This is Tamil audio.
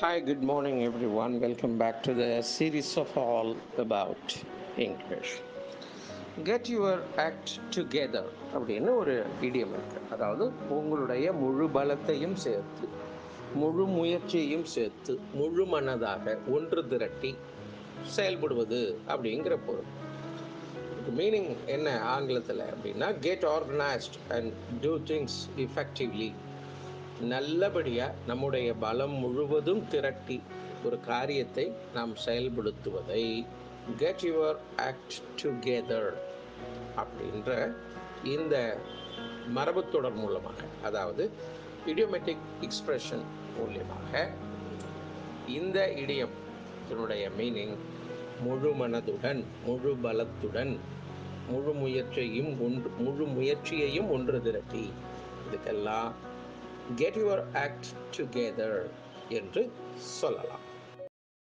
Hi, good morning, everyone. Welcome back to the series of all about English. Get your act together அப்படின்னு ஒரு இடியம் இருக்கு. அதாவது உங்களுடைய முழு பலத்தையும் சேர்த்து, முழு முயற்சியையும் சேர்த்து, முழு மனதாக ஒன்று திரட்டி செயல்படுவது அப்படிங்கிற பொருள். இதுக்கு மீனிங் என்ன ஆங்கிலத்தில் அப்படின்னா get organized and do things effectively. நல்லபடியாக நம்முடைய பலம் முழுவதும் திரட்டி ஒரு காரியத்தை நாம் செயல்படுத்துவதை கெட் யுவர் ஆக்ட் டுகெதர் அப்படின்ற இந்த மரபுத்தொடர் மூலமாக, அதாவது இடியோமேட்டிக் எக்ஸ்பிரஷன் மூலியமாக இந்த இடியம் இதனுடைய மீனிங் முழு மனதுடன், முழு பலத்துடன், முழு முயற்சியையும் ஒன்று திரட்டி, இதுக்கெல்லாம் கெட் யுவர் ஆக்ட் டுகெதர் என்று சொல்லலாம்.